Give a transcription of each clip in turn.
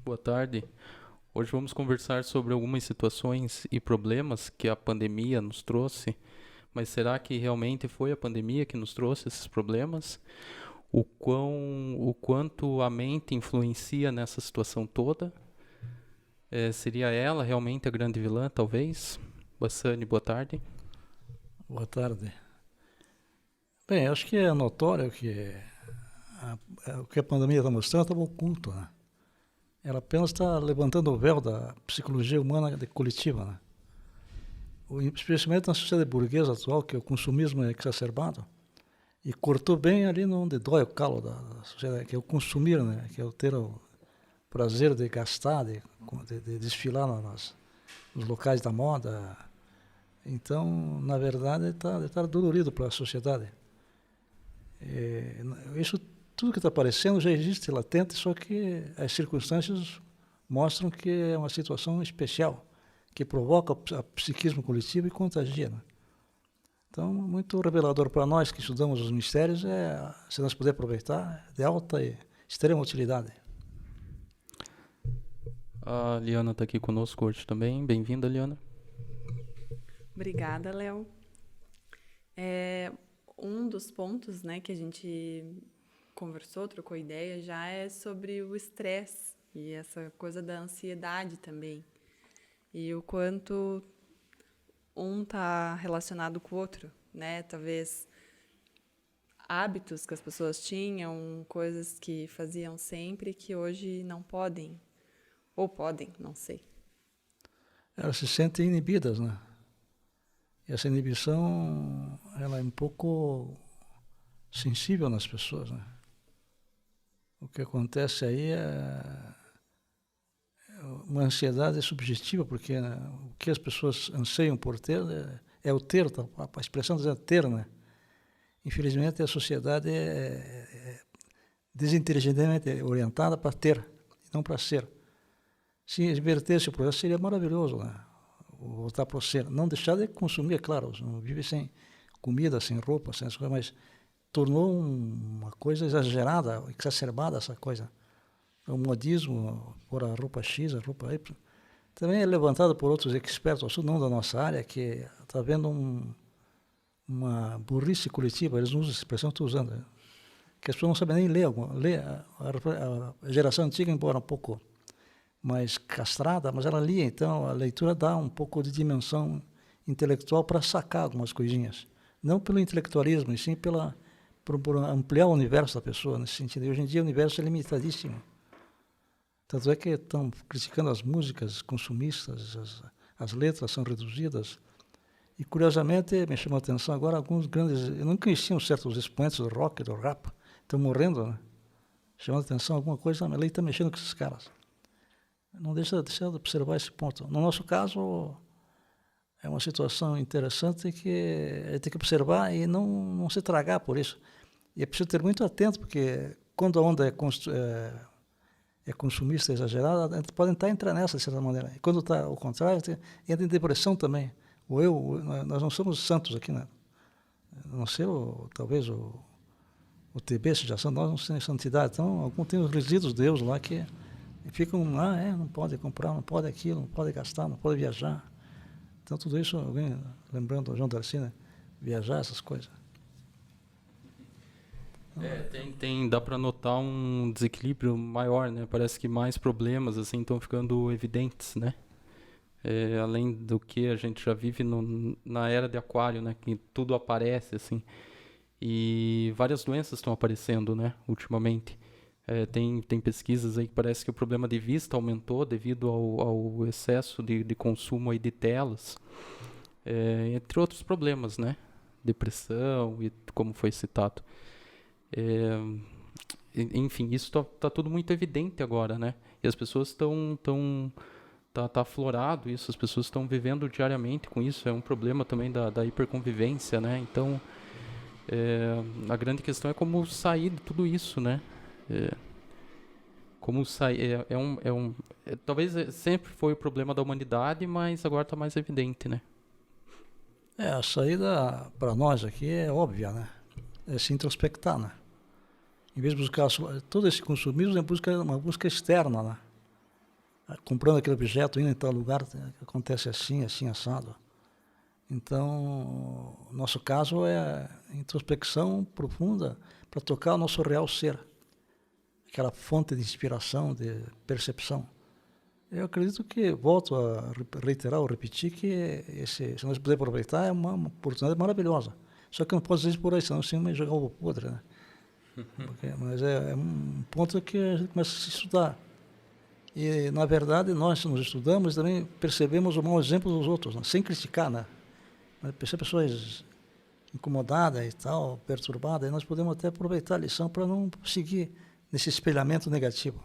Boa tarde. Hoje vamos conversar sobre algumas situações e problemas que a pandemia nos trouxe, mas será que realmente foi a pandemia que nos trouxe esses problemas? O quanto a mente influencia nessa situação toda? Seria ela realmente a grande vilã, talvez? Bassani, boa tarde. Boa tarde. Bem, acho que é notório que o que a pandemia está mostrando estava oculto, né? Ela apenas está levantando o véu da psicologia humana coletiva, né? Especialmente na sociedade burguesa atual, que o consumismo é exacerbado, e cortou bem ali onde dói o calo da sociedade, que é o consumir, né? Que é o ter o prazer de gastar, de desfilar nos locais da moda. Então, na verdade, está dolorido para a sociedade. Isso tudo que está aparecendo já existe latente, só que as circunstâncias mostram que é uma situação especial, que provoca o psiquismo coletivo e contagia. Né? Então, muito revelador para nós que estudamos os mistérios se nós pudermos aproveitar, de alta e extrema utilidade. A Liana está aqui conosco hoje também. Bem-vinda, Liana. Obrigada, Léo. Um dos pontos, né, que a gente conversou, trocou ideia, já é sobre o estresse e essa coisa da ansiedade também. E o quanto um está relacionado com o outro, né? Talvez hábitos que as pessoas tinham, coisas que faziam sempre que hoje não podem. Ou podem, não sei. Elas se sentem inibidas, né? E essa inibição, ela é um pouco sensível nas pessoas, né? O que acontece aí é uma ansiedade subjetiva, porque né, o que as pessoas anseiam por ter é o ter, a expressão é ter, né? Infelizmente, a sociedade é desinteligentemente orientada para ter, e não para ser. Se invertesse o processo, seria maravilhoso, né? Voltar para o ser. Não deixar de consumir, é claro, não vive sem comida, sem roupa, sem essas coisas, mas tornou uma coisa exagerada, exacerbada essa coisa. O modismo, por a roupa X, a roupa Y. Também é levantado por outros expertos, não da nossa área, que está havendo uma burrice coletiva, eles não usam essa expressão que estou usando, né? Que as pessoas não sabem nem ler. A geração antiga, embora um pouco mais castrada, mas ela lia, então a leitura dá um pouco de dimensão intelectual para sacar algumas coisinhas. Não pelo intelectualismo, e sim por ampliar o universo da pessoa, nesse sentido. E hoje em dia o universo é limitadíssimo. Tanto é que estão criticando as músicas consumistas, as letras são reduzidas. E, curiosamente, me chamou a atenção agora alguns grandes... Eu não conhecia certos expoentes do rock, do rap, estão morrendo, né? Chamando a atenção alguma coisa, a lei está mexendo com esses caras. Não deixa de observar esse ponto. No nosso caso, é uma situação interessante que a gente tem que observar e não se tragar por isso. E é preciso ter muito atento, porque quando a onda é consumista exagerada, a gente pode entrar nessa, de certa maneira. E quando está ao contrário, entra em depressão também. Nós não somos santos aqui, né? A não ser, talvez, o TB, seja santo, nós não temos santidade. Então, alguns têm os resíduos de Deus lá que ficam, não pode comprar, não pode aquilo, não pode gastar, não pode viajar. Então, tudo isso, alguém, lembrando o João Darcy, né? Viajar, essas coisas. Dá para notar um desequilíbrio maior, né? Parece que mais problemas assim estão ficando evidentes, né? Além do que a gente já vive na era de Aquário, né? Que tudo aparece assim, e várias doenças estão aparecendo, né? Ultimamente, tem pesquisas aí que parece que o problema de vista aumentou devido ao excesso de consumo aí de telas, entre outros problemas, né? Depressão e como foi citado. Enfim, isso tá tudo muito evidente agora, né? E as pessoas tá aflorado isso, as pessoas estão vivendo diariamente com isso, é um problema também da hiperconvivência, né? Então, a grande questão é como sair de tudo isso, né? Como sair, talvez sempre foi o problema da humanidade, mas agora está mais evidente, né? A saída para nós aqui é óbvia, né? É se introspectar, né? Em vez de buscar todo esse consumismo, é uma busca externa, né? comprando aquele objeto, indo em tal lugar, acontece assim, assim, assado. Então, nosso caso é introspecção profunda para tocar o nosso real ser, aquela fonte de inspiração, de percepção. Eu acredito que, volto a reiterar ou repetir, que se nós pudermos aproveitar, é uma oportunidade maravilhosa. Só que não posso dizer isso por aí, senão assim vai jogar o podre, né? Mas é um ponto que a gente começa a se estudar. E, na verdade, nós nos estudamos também percebemos o mau exemplo dos outros, né? Sem criticar, né? Perceber pessoas incomodadas e tal, perturbadas, e nós podemos até aproveitar a lição para não seguir nesse espelhamento negativo.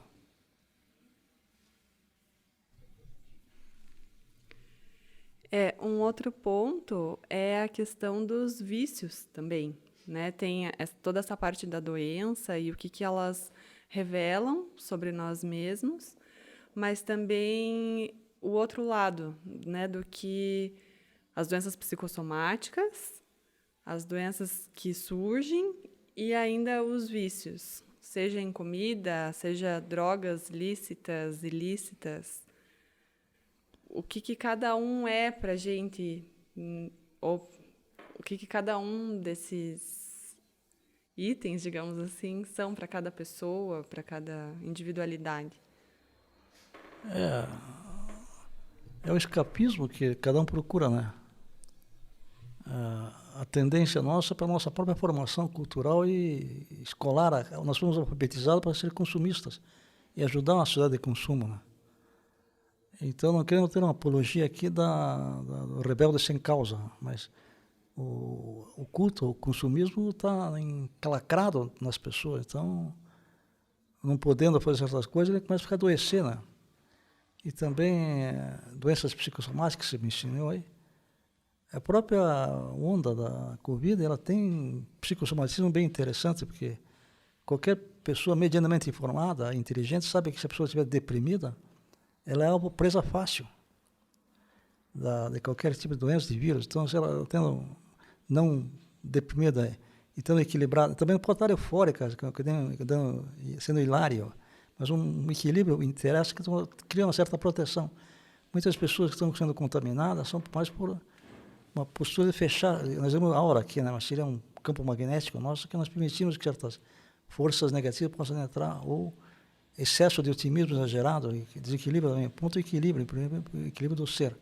Um outro ponto é a questão dos vícios também, né? Tem toda essa parte da doença e o que elas revelam sobre nós mesmos, mas também o outro lado, né? Do que as doenças psicossomáticas, as doenças que surgem e ainda os vícios, seja em comida, seja drogas lícitas, ilícitas. O que cada um é para a gente, ou o que cada um desses itens, digamos assim, são para cada pessoa, para cada individualidade. É o escapismo que cada um procura, né? A tendência nossa é para a nossa própria formação cultural e escolar. Nós fomos alfabetizados para ser consumistas e ajudar uma sociedade de consumo, né? Então, não queremos ter uma apologia aqui do rebelde sem causa, mas o culto, o consumismo está encalacrado nas pessoas. Então, não podendo fazer certas coisas, ele começa a ficar adoecer, né? E também doenças psicossomáticas que você me ensinou aí. A própria onda da Covid, ela tem psicossomatismo bem interessante, porque qualquer pessoa medianamente informada, inteligente, sabe que se a pessoa estiver deprimida, ela é uma presa fácil de qualquer tipo de doença, de vírus. Então, se ela tendo não deprimida e estando equilibrada, também não pode estar eufórica, sendo hilário, mas um equilíbrio interessa que cria uma certa proteção. Muitas pessoas que estão sendo contaminadas são mais por uma postura de fechar. Nós temos a aura aqui, né? Mas seria um campo magnético nosso que nós permitimos que certas forças negativas possam entrar, ou excesso de otimismo exagerado, desequilíbrio também, ponto de equilíbrio, equilíbrio do ser.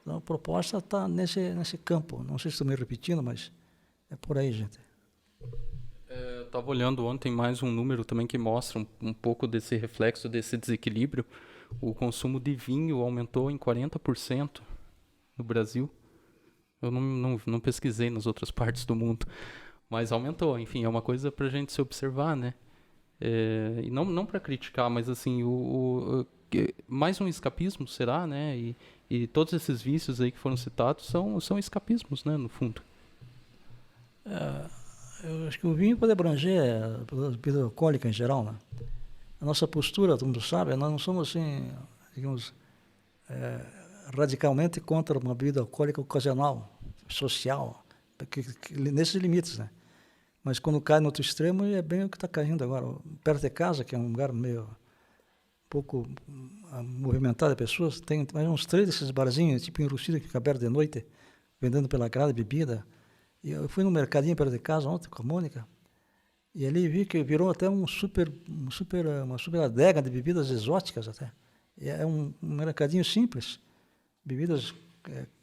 Então, a proposta está nesse campo. Não sei se estou me repetindo, mas é por aí, gente. Eu estava olhando ontem mais um número também que mostra um pouco desse reflexo, desse desequilíbrio. O consumo de vinho aumentou em 40% no Brasil. Eu não pesquisei nas outras partes do mundo, mas aumentou. Enfim, é uma coisa para a gente se observar, né? E não para criticar, mas assim, mais um escapismo, será, né? E todos esses vícios aí que foram citados são escapismos, né, no fundo. Eu acho que o vinho pode abranger a bebida alcoólica em geral, né? A nossa postura, todo mundo sabe, nós não somos assim, digamos, radicalmente contra uma bebida alcoólica ocasional, social, nesses limites, né? Mas quando cai no outro extremo, é bem o que está caindo agora. Perto de casa, que é um lugar meio pouco movimentado de pessoas, tem mais uns 3 desses barzinhos, tipo enrustido, que fica aberto de noite, vendendo pela grade bebida. E eu fui no mercadinho perto de casa ontem com a Mônica, e ali vi que virou até uma super adega de bebidas exóticas até. E é um mercadinho simples, bebidas,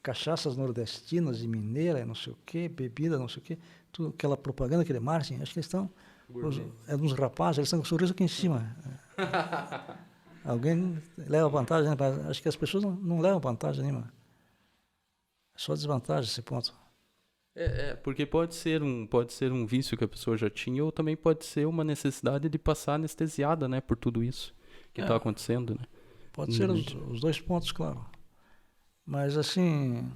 cachaças nordestinas e mineiras, não sei o quê, bebida, não sei o quê, tudo, aquela propaganda, aquele marketing, acho que eles estão, uns rapazes, eles estão com o sorriso aqui em cima. Alguém leva vantagem, né? Acho que as pessoas não levam vantagem nenhuma. É só desvantagem esse ponto. Porque pode ser um vício que a pessoa já tinha, ou também pode ser uma necessidade de passar anestesiada, né, por tudo isso que está acontecendo, né? Pode ser os 2 pontos, claro. Mas, assim,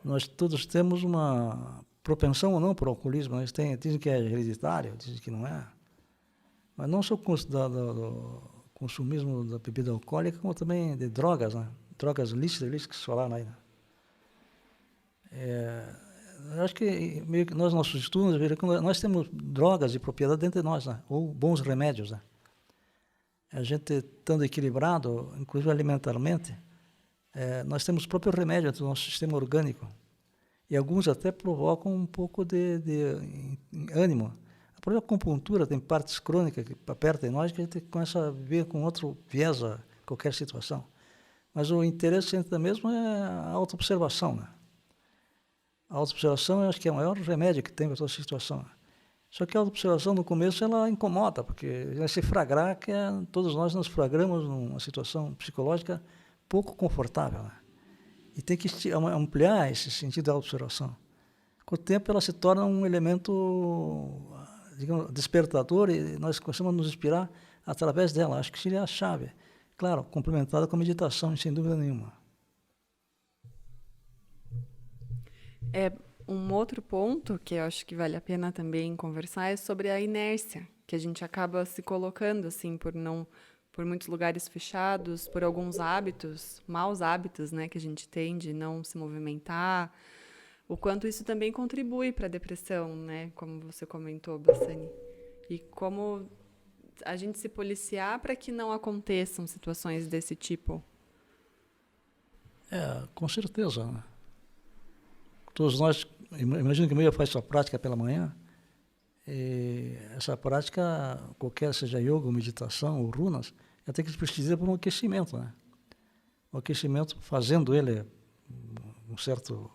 nós todos temos uma propensão ou não por alcoolismo. Nós dizem que é hereditário, dizem que não é. Mas não só do consumismo da bebida alcoólica, como também de drogas, né? Drogas ilícitas que se falaram aí, né? Eu acho que meio que nossos estudos, nós temos drogas de propriedade dentro de nós, né? Ou bons remédios, né? A gente estando equilibrado, inclusive alimentarmente, nós temos o próprio remédio do nosso sistema orgânico. E alguns até provocam um pouco de ânimo. A própria acupuntura tem partes crônicas que apertam em nós que a gente começa a ver com outro viés a qualquer situação. Mas o interessante mesmo é a autoobservação, né? A autoobservação eu acho que é o maior remédio que tem para toda situação. Só que a autoobservação no começo ela incomoda, porque vai se flagrar que todos nós nos flagramos numa situação psicológica pouco confortável, né? E tem que ampliar esse sentido da autoobservação. Com o tempo ela se torna um elemento, digamos, despertador e nós começamos a nos inspirar através dela. Acho que seria a chave. Claro, complementada com a meditação, sem dúvida nenhuma. Um outro ponto que eu acho que vale a pena também conversar é sobre a inércia, que a gente acaba se colocando assim por muitos lugares fechados, por alguns hábitos, maus hábitos, né, que a gente tem de não se movimentar. O quanto isso também contribui para a depressão, né, como você comentou, Bassani. E como a gente se policiar para que não aconteçam situações desse tipo. Com certeza, né? Todos nós, imagino que a maioria faz sua prática pela manhã, e essa prática, qualquer seja yoga, ou meditação, ou runas, ela tem que ser precisa por um aquecimento, né? O aquecimento, fazendo ele um certo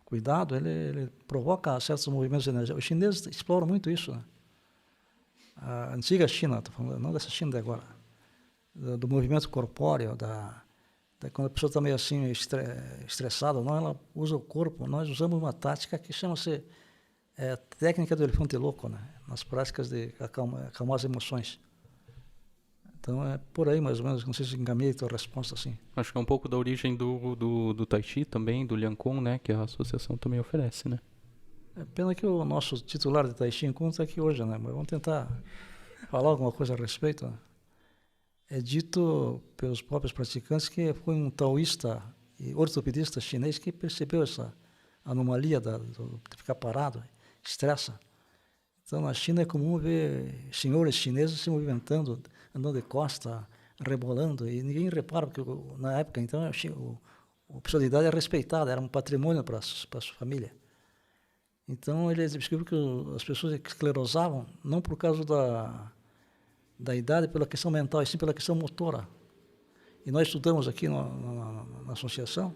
cuidado, ele provoca certos movimentos energéticos. Os chineses exploram muito isso, né? A antiga China, estou falando, não dessa China de agora, do movimento corpóreo, quando a pessoa está meio assim estressada, não, ela usa o corpo. Nós usamos uma tática que chama-se técnica do elefante louco, né? Nas práticas de acalmar as emoções. Então é por aí mais ou menos, não sei se encaminhei a tua resposta assim. Acho que é um pouco da origem do Tai Chi também, do Liang Kong, né? Que a associação também oferece, né? É pena que o nosso titular de Tai Chi está aqui hoje, né? Mas vamos tentar falar alguma coisa a respeito, né? É dito pelos próprios praticantes que foi um taoísta e ortopedista chinês que percebeu essa anomalia de ficar parado, estressa. Então, na China é comum ver senhores chineses se movimentando, andando de costa, rebolando, e ninguém repara, porque na época, então, a personalidade era respeitada, era um patrimônio para a sua família. Então, eles descobriram que as pessoas esclerosavam, não por causa da idade, pela questão mental, e sim pela questão motora. E nós estudamos aqui na associação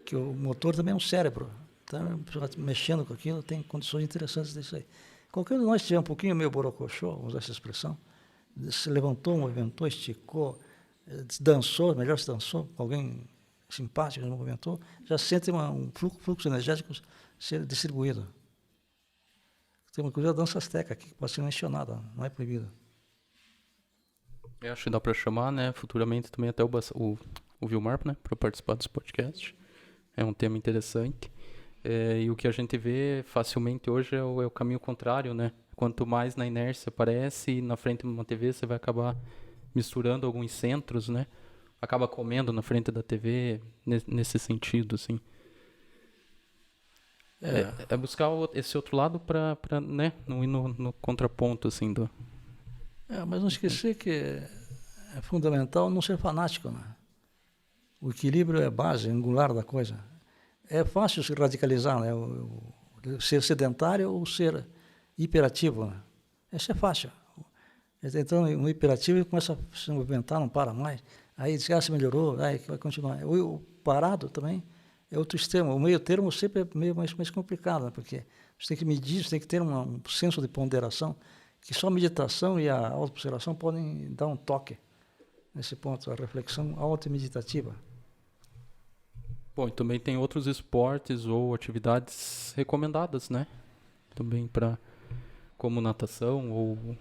que o motor também é um cérebro. Então, mexendo com aquilo, tem condições interessantes disso aí. Qualquer um de nós tiver um pouquinho meio borocochô, vamos usar essa expressão, se levantou, movimentou, esticou, dançou, melhor se dançou, alguém simpático movimentou, já sente um fluxo energético ser distribuído. Tem uma coisa da dança azteca aqui, que pode ser mencionada, não é proibida. Eu acho que dá para chamar, né, futuramente também até o Vilmar, né, para participar desse podcast. É um tema interessante. E o que a gente vê facilmente hoje é o caminho contrário, né? Quanto mais na inércia aparece, na frente de uma TV você vai acabar misturando alguns centros, né? Acaba comendo na frente da TV, nesse sentido, assim. É buscar esse outro lado para né, não ir no contraponto, assim, do... Mas não esquecer que é fundamental não ser fanático, né? O equilíbrio é a base angular da coisa. É fácil se radicalizar, né? Ser sedentário ou ser hiperativo, né? Isso é fácil. Então, um hiperativo começa a se movimentar, não para mais. Aí diz, se melhorou, aí vai continuar. O parado também é outro extremo. O meio termo sempre é meio mais complicado, né? Porque você tem que medir, você tem que ter um senso de ponderação, que só a meditação e a autoobservação podem dar um toque nesse ponto, a reflexão auto-meditativa. Bom, e também tem outros esportes ou atividades recomendadas, né? Também como natação ou...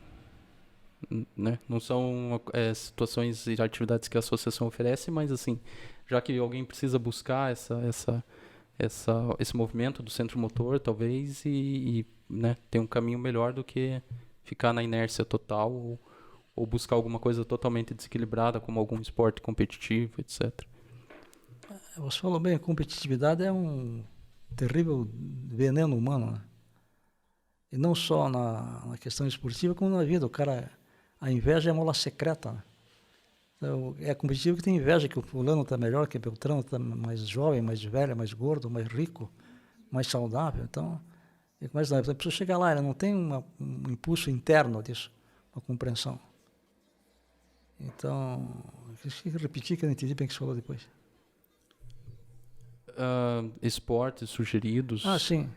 né? Não são situações e atividades que a associação oferece, mas assim, já que alguém precisa buscar esse movimento do centro motor, talvez, e né, ter um caminho melhor do que ficar na inércia total ou buscar alguma coisa totalmente desequilibrada, como algum esporte competitivo, etc. Você falou bem, a competitividade é um terrível veneno humano, né? E não só na questão esportiva, como na vida. O cara, a inveja é a mola secreta, né? Então, é competitivo que tem inveja que o fulano está melhor, que o Beltrano está mais jovem, mais velho, mais gordo, mais rico, mais saudável. Então, a pessoa chega lá, ela não tem um impulso interno disso, uma compreensão. Então, deixa eu repetir que eu não entendi bem o que você falou depois. Esportes sugeridos. Sim.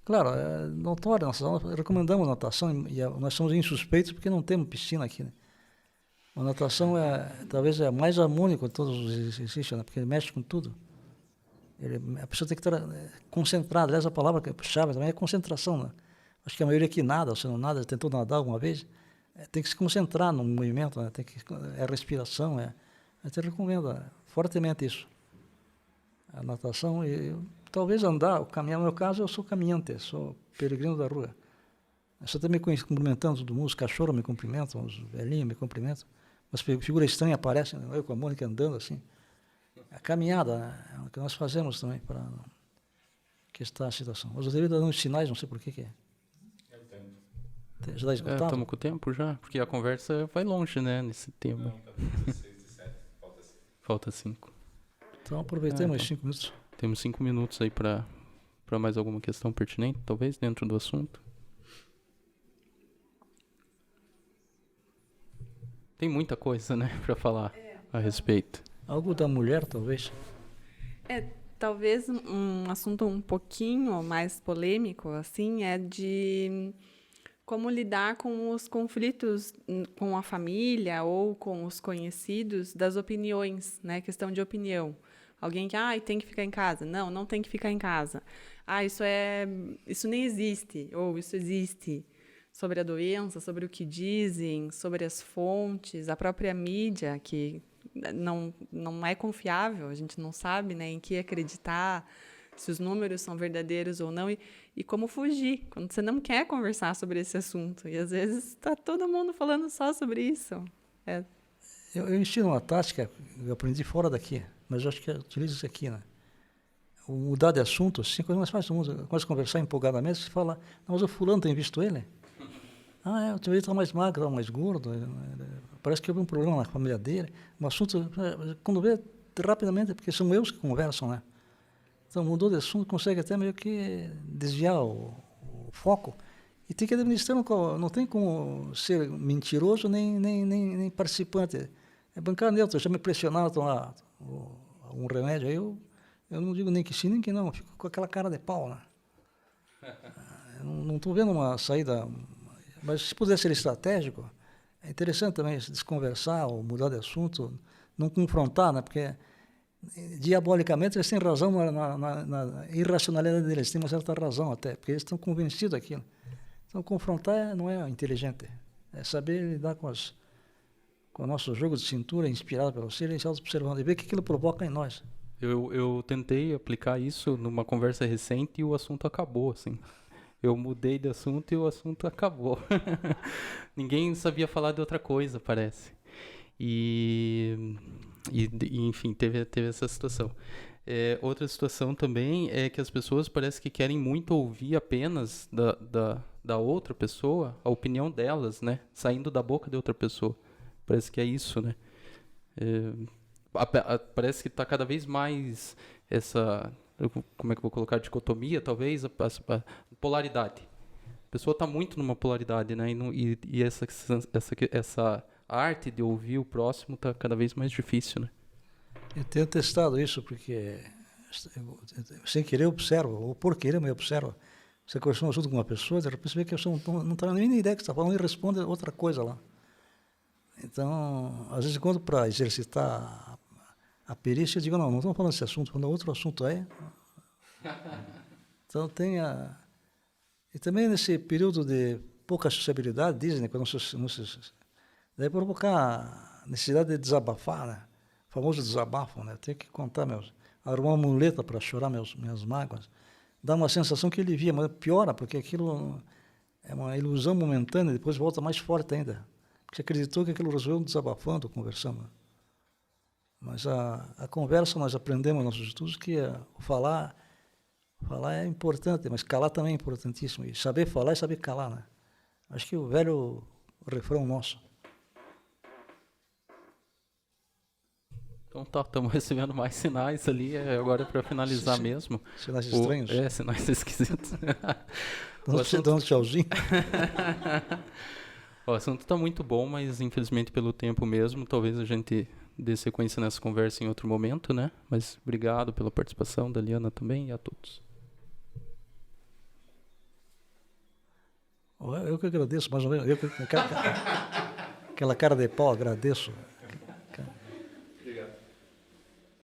Claro, é notório, nós recomendamos natação e nós somos insuspeitos porque não temos piscina aqui, né? A natação talvez é a mais harmônica de todos os exercícios, né? Porque ele mexe com tudo. A pessoa tem que estar concentrada. Aliás, a palavra que é chave também é concentração, né? Acho que a maioria aqui nada, você não nada, tentou nadar alguma vez, tem que se concentrar no movimento, né? É a respiração, eu te recomendo fortemente isso. A natação, talvez andar, caminhar, no meu caso, eu sou caminhante, sou peregrino da rua. Você está me cumprimentando todo mundo, os cachorros me cumprimentam, os velhinhos me cumprimentam, umas figuras estranhas aparecem, eu com a Mônica andando assim. A caminhada, né, é o que nós fazemos também para que está a situação. Mas eu deveria dar uns sinais, não sei por que é. Já está esgotado? Estamos com o tempo já, porque a conversa vai longe, né, nesse tema. Não, está 6 e 7, falta 5. Falta 5. Então aproveitemos os 5 minutos. Temos 5 minutos aí para mais alguma questão pertinente, talvez, dentro do assunto. Tem muita coisa, né, para falar a respeito. Algo da mulher, talvez. Talvez um assunto um pouquinho mais polêmico, assim, é de como lidar com os conflitos com a família ou com os conhecidos das opiniões, né? Questão de opinião. Alguém que, tem que ficar em casa. Não, não tem que ficar em casa. Isso nem existe, ou isso existe. Sobre a doença, sobre o que dizem, sobre as fontes, a própria mídia, que não é confiável, a gente não sabe, né, em que acreditar, se os números são verdadeiros ou não, e como fugir, quando você não quer conversar sobre esse assunto. E, às vezes, está todo mundo falando só sobre isso. Eu ensino uma tática, eu aprendi fora daqui, mas eu acho que eu utilizo isso aqui, né? O mudar de assunto, assim, coisa mais fácil, começa a conversar empolgadamente, você fala, não, mas o fulano tem visto ele? O tio está mais magro, está mais gordo, parece que houve um problema na família dele. Um assunto, quando vê, rapidamente, porque são eles que conversam, né? Então, mudou de assunto, consegue até meio que desviar o foco. E tem que administrar, não tem como ser mentiroso nem participante. É bancar neutro, já me pressionaram a tomar um remédio, aí eu não digo nem que sim, nem que não, fico com aquela cara de pau, né? Não estou vendo uma saída... Mas se puder ser estratégico, é interessante também desconversar ou mudar de assunto, não confrontar, né? Porque diabolicamente eles têm razão na irracionalidade deles, têm uma certa razão até, porque eles estão convencidos daquilo. Então confrontar não é inteligente, é saber lidar com o nosso jogo de cintura inspirado pelo ser e se auto-observando e ver o que aquilo provoca em nós. Eu tentei aplicar isso numa conversa recente e o assunto acabou, assim. Eu mudei de assunto e o assunto acabou. Ninguém sabia falar de outra coisa, parece. E enfim, teve essa situação. Outra situação também é que as pessoas parece que querem muito ouvir apenas da outra pessoa, a opinião delas, né? Saindo da boca de outra pessoa. Parece que é isso, né? Parece que está cada vez mais essa... Como é que eu vou colocar? Dicotomia, talvez, a polaridade. A pessoa está muito numa polaridade, né? E essa arte de ouvir o próximo está cada vez mais difícil, né? Eu tenho testado isso porque, sem querer, eu observo, ou por querer, mas eu observo. Você conversou um assunto com uma pessoa, de repente você vê que a pessoa não está nem ideia que você está falando e responde outra coisa lá. Então, às vezes, quando para exercitar a perícia, eu digo, não estamos falando desse assunto, quando outro assunto é. Então, e também nesse período de pouca sociabilidade, dizem, né, quando deve provocar a necessidade de desabafar, né? O famoso desabafo, né? Eu tenho que contar arrumar uma muleta para chorar minhas mágoas. Dá uma sensação que alivia, mas piora, porque aquilo é uma ilusão momentânea, depois volta mais forte ainda. Porque você acreditou que aquilo resolveu desabafando, conversando. Mas a conversa, nós aprendemos nos nossos estudos que falar é importante, mas calar também é importantíssimo. E saber falar e saber calar, né? Acho que o velho refrão nosso. Então tá, estamos recebendo mais sinais ali, agora é para finalizar Sim. mesmo. Sinais estranhos. Sinais esquisitos. Dando tchauzinho. O assunto está muito bom, mas infelizmente pelo tempo mesmo, talvez a gente dê sequência nessa conversa em outro momento, né? Mas obrigado pela participação da Liana também e a todos. Eu que agradeço, mais ou menos. Aquela cara de pau, agradeço.